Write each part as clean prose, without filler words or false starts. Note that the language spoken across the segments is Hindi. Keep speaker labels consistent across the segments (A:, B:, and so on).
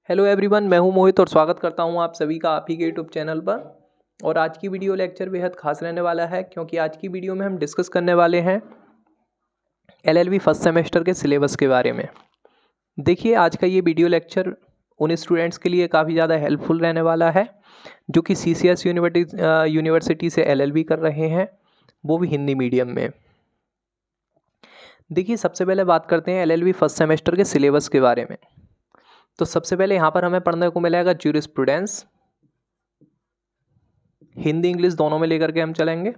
A: हेलो एवरीवन, मैं हूं मोहित और स्वागत करता हूं आप सभी का आप ही के यूट्यूब चैनल पर। और आज की वीडियो लेक्चर बेहद खास रहने वाला है क्योंकि आज की वीडियो में हम डिस्कस करने वाले हैं एलएलबी फर्स्ट सेमेस्टर के सिलेबस के बारे में। देखिए, आज का ये वीडियो लेक्चर उन स्टूडेंट्स के लिए काफ़ी ज़्यादा हेल्पफुल रहने वाला है जो कि सीसीएस यूनिवर्सिटी से एलएलबी कर रहे हैं, वो भी हिंदी मीडियम में। देखिए, सबसे पहले बात करते हैं एलएलबी फर्स्ट सेमेस्टर के सिलेबस के बारे में। तो सबसे पहले यहाँ पर हमें पढ़ने को मिलेगा ज्यूरिस्प्रूडेंस, हिंदी इंग्लिश दोनों में लेकर के हम चलेंगे।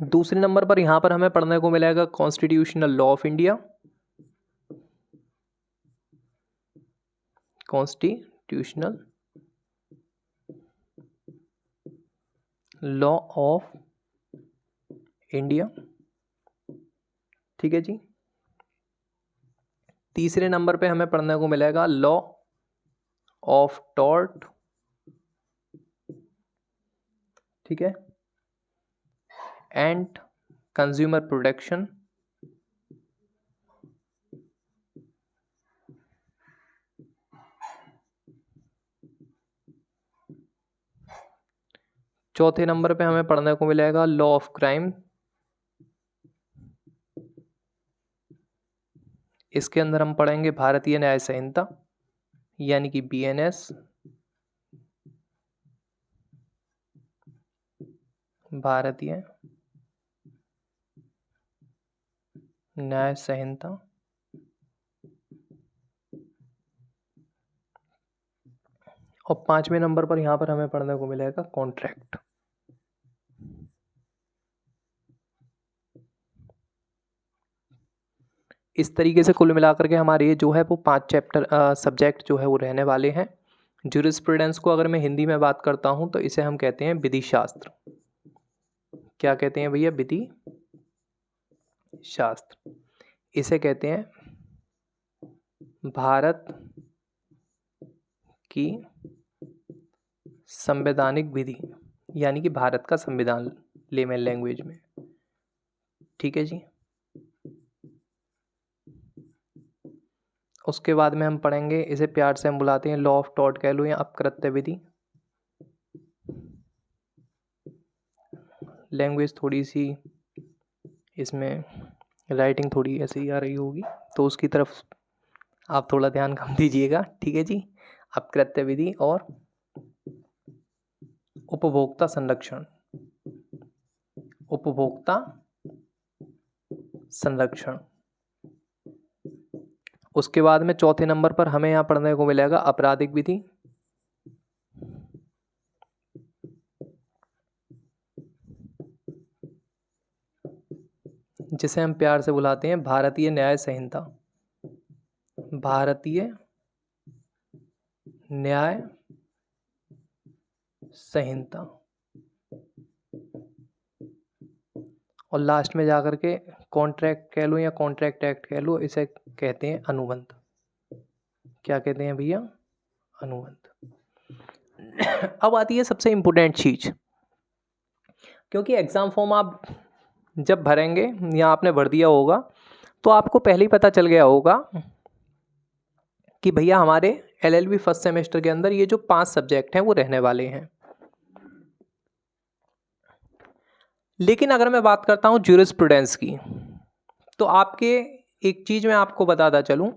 A: दूसरे नंबर पर यहाँ पर हमें पढ़ने को मिलेगा constitutional law of India, constitutional law of India. ठीक है जी। तीसरे नंबर पे हमें पढ़ने को मिलेगा लॉ ऑफ टॉर्ट। ठीक है। And consumer protection. चौथे नंबर पे हमें पढ़ने को मिलेगा लॉ ऑफ क्राइम। इसके अंदर हम पढ़ेंगे भारतीय न्याय संहिता यानी कि बीएनएस, भारतीय न्याय संहिता। और पांचवें नंबर पर यहाँ पर हमें पढ़ने को मिलेगा कॉन्ट्रैक्ट। इस तरीके से कुल मिलाकर के हमारे ये जो है वो 5 चैप्टर सब्जेक्ट जो है वो रहने वाले हैं। ज्यूरिस्प्रूडेंस को अगर मैं हिंदी में बात करता हूँ तो इसे हम कहते हैं विधि शास्त्र। क्या कहते हैं भैया? विधि शास्त्र। इसे कहते हैं भारत की संवैधानिक विधि यानी कि भारत का संविधान लेमन लैंग्वेज में। ठीक है जी। उसके बाद में हम पढ़ेंगे, इसे प्यार से हम बुलाते हैं लॉ ऑफ टॉर्ट कह लो या अपकृत्य विधि। लैंग्वेज थोड़ी सी इसमें राइटिंग थोड़ी ऐसे ही आ रही होगी तो उसकी तरफ आप थोड़ा ध्यान कम दीजिएगा। ठीक है जी। अपकृत्य विधि और उपभोक्ता संरक्षण। उपभोक्ता संरक्षण। उसके बाद में चौथे नंबर पर हमें यहाँ पढ़ने को मिलेगा आपराधिक विधि। जिसे हम प्यार से बुलाते हैं भारतीय न्याय संहिता। भारतीय न्याय संहिता। और लास्ट में जाकर के कॉन्ट्रैक्ट कह लो या कॉन्ट्रैक्ट एक्ट कह लो, इसे कहते हैं अनुबंध। क्या कहते हैं भैया? अनुबंध। अब आती है सबसे इम्पोर्टेंट चीज, क्योंकि एग्जाम फॉर्म आप जब भरेंगे या आपने भर दिया होगा तो आपको पहले ही पता चल गया होगा कि भैया हमारे एलएलबी फर्स्ट सेमेस्टर के अंदर ये जो 5 सब्जेक्ट हैं वो रहने वाले हैं। लेकिन अगर मैं बात करता हूँ ज्यूरिस्प्रूडेंस की, तो आपके एक चीज़ मैं आपको बताता चलूँ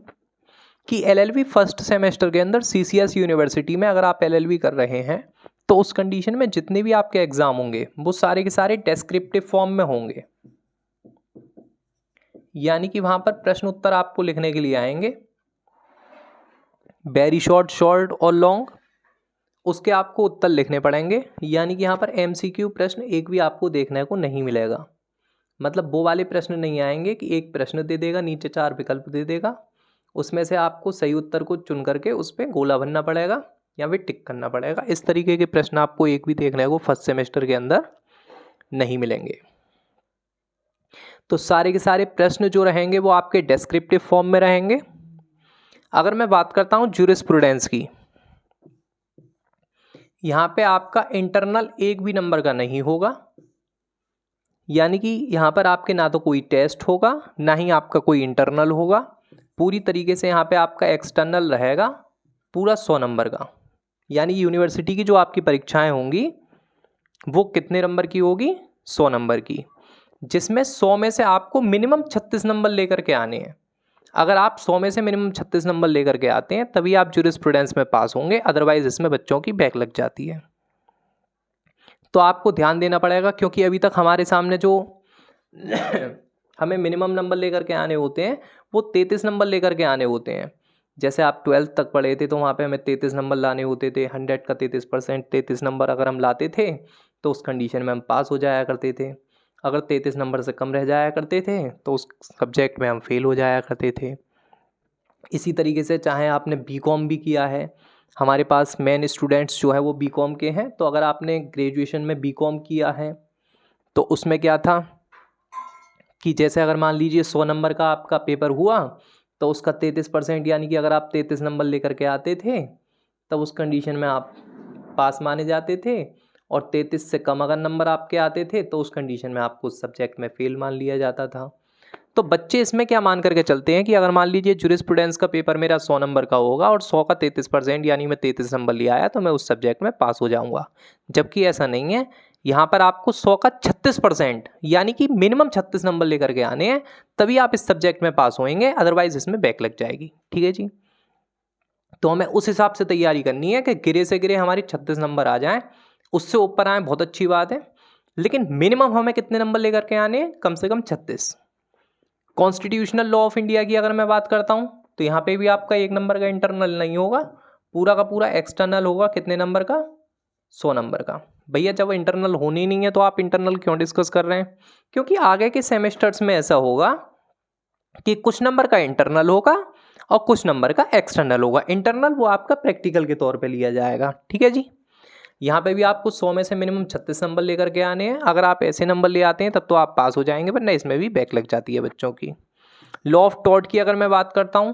A: कि एलएलबी फर्स्ट सेमेस्टर के अंदर सीसीएस यूनिवर्सिटी में अगर आप एलएलबी कर रहे हैं तो उस कंडीशन में जितने भी आपके एग्ज़ाम होंगे वो सारे के सारे डेस्क्रिप्टिव फॉर्म में होंगे। यानी कि वहाँ पर प्रश्न उत्तर आपको लिखने के लिए आएंगे, वेरी शॉर्ट, शॉर्ट और लॉन्ग, उसके आपको उत्तर लिखने पड़ेंगे। यानी कि यहाँ पर एमसीक्यू प्रश्न एक भी आपको देखने को नहीं मिलेगा। मतलब वो वाले प्रश्न नहीं आएंगे कि एक प्रश्न दे देगा, नीचे 4 विकल्प दे देगा, उसमें से आपको सही उत्तर को चुन करके उस पर गोला भरना पड़ेगा या फिर टिक करना पड़ेगा। इस तरीके के प्रश्न आपको एक भी देखने को फर्स्ट सेमेस्टर के अंदर नहीं मिलेंगे। तो सारे के सारे प्रश्न जो रहेंगे वो आपके डेस्क्रिप्टिव फॉर्म में रहेंगे। अगर मैं बात करता हूँ ज्यूरिस्प्रूडेंस की, यहाँ पे आपका इंटरनल एक भी नंबर का नहीं होगा। यानी कि यहाँ पर आपके ना तो कोई टेस्ट होगा ना ही आपका कोई इंटरनल होगा, पूरी तरीके से यहाँ पे आपका एक्सटर्नल रहेगा पूरा 100 नंबर का, यानी यूनिवर्सिटी की जो आपकी परीक्षाएं होंगी वो कितने नंबर की होगी, 100 नंबर की, जिसमें 100 में से आपको मिनिमम 36 नंबर लेकर के आने हैं। अगर आप 100 में से मिनिमम 36 नंबर लेकर के आते हैं तभी आप जूरिस्प्रूडेंस में पास होंगे, अदरवाइज इसमें बच्चों की बैक लग जाती है। तो आपको ध्यान देना पड़ेगा, क्योंकि अभी तक हमारे सामने जो हमें मिनिमम नंबर लेकर के आने होते हैं वो 33 नंबर लेकर के आने होते हैं। जैसे आप 12th तक पढ़े थे तो वहाँ पे हमें 33 नंबर लाने होते थे, 100 का 33%, 33 नंबर अगर हम लाते थे तो उस कंडीशन में हम पास हो जाया करते थे। अगर 33 नंबर से कम रह जाया करते थे तो उस सब्जेक्ट में हम फेल हो जाया करते थे। इसी तरीके से चाहे आपने बीकॉम भी किया है, हमारे पास मेन स्टूडेंट्स जो है वो बीकॉम के हैं, तो अगर आपने ग्रेजुएशन में बीकॉम किया है तो उसमें क्या था कि जैसे अगर मान लीजिए 100 नंबर का आपका पेपर हुआ तो उसका 33%, यानी कि अगर आप 33 नंबर लेकर के आते थे तब उस कंडीशन में आप पास माने जाते थे, और 33 से कम अगर नंबर आपके आते थे तो उस कंडीशन में आपको उस सब्जेक्ट में फेल मान लिया जाता था। तो बच्चे इसमें क्या मान करके चलते हैं कि अगर मान लीजिए जूरिस्प्रूडेंस का पेपर मेरा 100 नंबर का होगा और 100 का 33%, यानी मैं 33 नंबर ले आया तो मैं उस सब्जेक्ट में पास हो जाऊंगा, जबकि ऐसा नहीं है। यहाँ पर आपको 100 का 36%, यानी कि मिनिमम 36 नंबर लेकर के आने हैं, तभी आप इस सब्जेक्ट में पास होएंगे, अदरवाइज इसमें बैक लग जाएगी। ठीक है जी। तो हमें उस हिसाब से तैयारी करनी है कि गिरे से गिरे हमारी 36 नंबर आ जाएं, उससे ऊपर आए बहुत अच्छी बात है, लेकिन मिनिमम हमें कितने नंबर लेकर के आने हैं, कम से कम 36। कॉन्स्टिट्यूशनल लॉ ऑफ इंडिया की अगर मैं बात करता हूँ तो यहाँ पे भी आपका 1 नंबर का इंटरनल नहीं होगा, पूरा का पूरा एक्सटर्नल होगा। कितने नंबर का, 100 नंबर का। भैया जब इंटरनल होनी नहीं है तो आप इंटरनल क्यों डिस्कस कर रहे हैं, क्योंकि आगे के सेमेस्टर्स में ऐसा होगा कि कुछ नंबर का इंटरनल होगा और कुछ नंबर का एक्सटर्नल होगा। इंटरनल वो आपका प्रैक्टिकल के तौर पे लिया जाएगा। ठीक है जी। यहाँ पे भी आपको 100 में से मिनिमम 36 नंबर लेकर के आने हैं। अगर आप ऐसे नंबर ले आते हैं तब तो आप पास हो जाएंगे, वरना इसमें भी बैक लग जाती है बच्चों की। लॉ ऑफ टॉट की अगर मैं बात करता हूँ,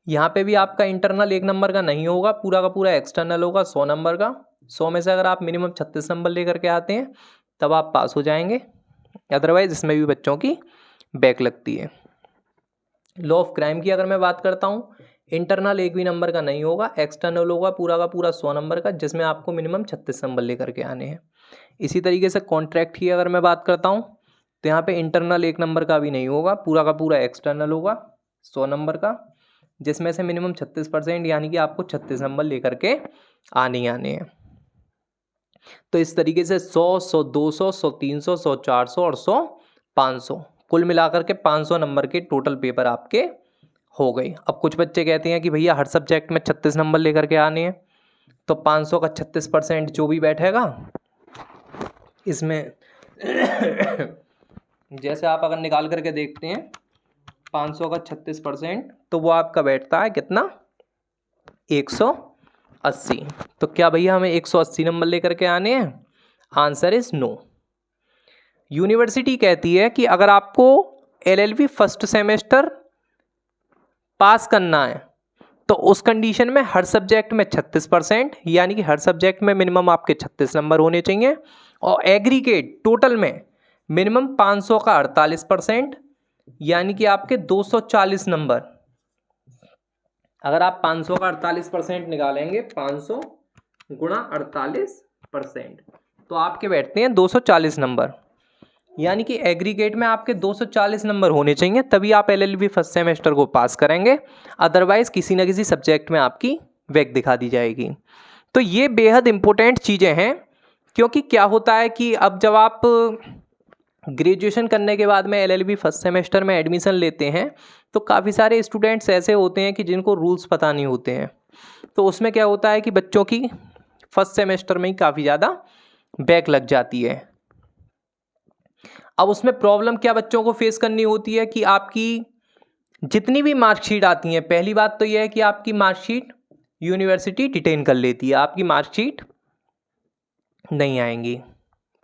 A: यहाँ पे भी आपका इंटरनल 1 नंबर का नहीं होगा, पूरा का पूरा एक्सटर्नल होगा 100 नंबर का। 100 में से अगर आप मिनिमम 36 नंबर लेकर के आते हैं तब आप पास हो जाएंगे, अदरवाइज इसमें भी बच्चों की बैक लगती है। लॉ ऑफ क्राइम की अगर मैं बात करता हूँ, इंटरनल 1 भी नंबर का नहीं होगा, एक्सटर्नल होगा पूरा का पूरा 100 नंबर का, जिसमें आपको मिनिमम 36 नंबर लेकर के आने हैं। इसी तरीके से कॉन्ट्रैक्ट की अगर मैं बात करता हूँ तो यहाँ पे इंटरनल 1 नंबर का भी नहीं होगा, पूरा का पूरा एक्सटर्नल होगा 100 नंबर का, जिसमें से मिनिमम 36%, यानी कि आपको 36 नंबर लेकर के आने हैं। तो इस तरीके से 100, 100, 200, 100, 300, 100, 400 और 100, 500, कुल मिलाकर के 500 नंबर के टोटल पेपर आपके हो गए। अब कुछ बच्चे कहते हैं कि भैया हर सब्जेक्ट में 36 नंबर लेकर के आने हैं, तो 500 का 36% जो भी बैठेगा इसमें जैसे आप अगर निकाल करके देखते हैं 500 का 36%, तो वो आपका बैठता है कितना, 180। तो क्या भैया हमें 180 नंबर लेकर के आने हैं? Answer is no. यूनिवर्सिटी कहती है कि अगर आपको LLB फर्स्ट सेमेस्टर पास करना है तो उस कंडीशन में हर सब्जेक्ट में 36%, यानी कि हर सब्जेक्ट में मिनिमम आपके 36 नंबर होने चाहिए, और एग्रीगेट टोटल में मिनिमम 500 का 48%, यानी कि आपके 240 नंबर। अगर आप 500 का 48% निकालेंगे, 500 गुणा 48%, तो आपके बैठते हैं 240 नंबर, यानी कि एग्रीगेट में आपके 240 नंबर होने चाहिए, तभी आप LLB फर्स्ट सेमेस्टर को पास करेंगे, अदरवाइज किसी न किसी सब्जेक्ट में आपकी बैक दिखा दी जाएगी। तो ये बेहद इंपॉर्टेंट चीज़ें हैं, क्योंकि क्या होता है कि अब जब आप ग्रेजुएशन करने के बाद में LLB फर्स्ट सेमेस्टर में एडमिशन लेते हैं तो काफ़ी सारे स्टूडेंट्स ऐसे होते हैं कि जिनको रूल्स पता नहीं होते हैं, तो उसमें क्या होता है कि बच्चों की फर्स्ट सेमेस्टर में ही काफ़ी ज़्यादा बैक लग जाती है। अब उसमें प्रॉब्लम क्या बच्चों को फेस करनी होती है कि आपकी जितनी भी मार्कशीट आती हैं, पहली बात तो यह है कि आपकी मार्कशीट यूनिवर्सिटी डिटेन कर लेती है, आपकी मार्कशीट नहीं आएंगी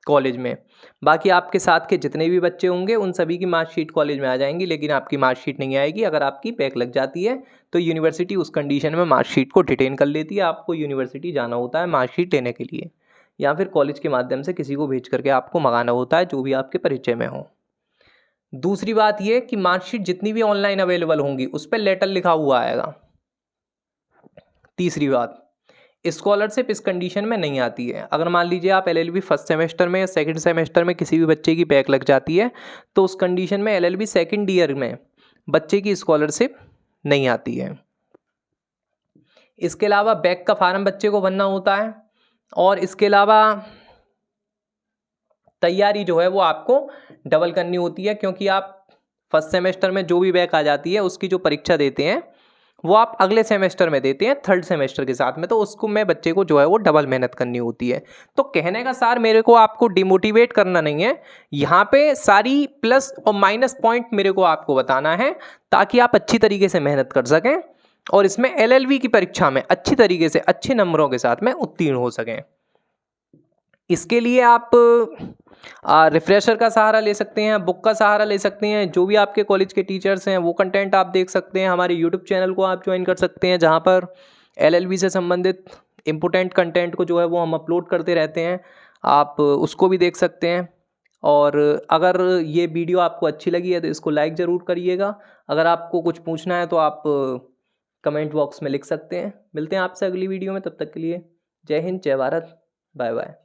A: कॉलेज में। बाकी आपके साथ के जितने भी बच्चे होंगे उन सभी की मार्कशीट कॉलेज में आ जाएंगी, लेकिन आपकी मार्कशीट नहीं आएगी। अगर आपकी बैक लग जाती है तो यूनिवर्सिटी उस कंडीशन में मार्कशीट को डिटेन कर लेती है, आपको यूनिवर्सिटी जाना होता है मार्कशीट लेने के लिए, या फिर कॉलेज के माध्यम से किसी को भेज करके आपको मंगाना होता है, जो भी आपके परिचय में हो। दूसरी बात ये कि मार्कशीट जितनी भी ऑनलाइन अवेलेबल होंगी उस पर लेटर लिखा हुआ आएगा। तीसरी बात, स्कॉलरशिप इस कंडीशन में नहीं आती है। अगर मान लीजिए आप एलएलबी फर्स्ट सेमेस्टर में या सेकंड सेमेस्टर में किसी भी बच्चे की बैक लग जाती है तो उस कंडीशन में एलएलबी सेकंड ईयर में बच्चे की स्कॉलरशिप नहीं आती है। इसके अलावा बैक का फार्म बच्चे को भरना होता है और इसके अलावा तैयारी जो है वो आपको डबल करनी होती है, क्योंकि आप फर्स्ट सेमेस्टर में जो भी बैक आ जाती है उसकी जो परीक्षा देते हैं वो आप अगले सेमेस्टर में देते हैं थर्ड सेमेस्टर के साथ में, तो उसको में बच्चे को जो है वो डबल मेहनत करनी होती है। तो कहने का सार मेरे को आपको डिमोटिवेट करना नहीं है, यहाँ पे सारी प्लस और माइनस पॉइंट मेरे को आपको बताना है ताकि आप अच्छी तरीके से मेहनत कर सकें और इसमें एलएलबी की परीक्षा में अच्छी तरीके से अच्छे नंबरों के साथ में उत्तीर्ण हो सकें। इसके लिए आप रिफ्रेशर का सहारा ले सकते हैं, बुक का सहारा ले सकते हैं, जो भी आपके कॉलेज के टीचर्स हैं वो कंटेंट आप देख सकते हैं। हमारे यूट्यूब चैनल को आप ज्वाइन कर सकते हैं जहाँ पर एलएलबी से संबंधित इम्पोर्टेंट कंटेंट को जो है वो हम अपलोड करते रहते हैं, आप उसको भी देख सकते हैं। और अगर ये वीडियो आपको अच्छी लगी है तो इसको लाइक ज़रूर करिएगा। अगर आपको कुछ पूछना है तो आप कमेंट बॉक्स में लिख सकते हैं। मिलते हैं आपसे अगली वीडियो में, तब तक के लिए जय हिंद, जय भारत, बाय बाय।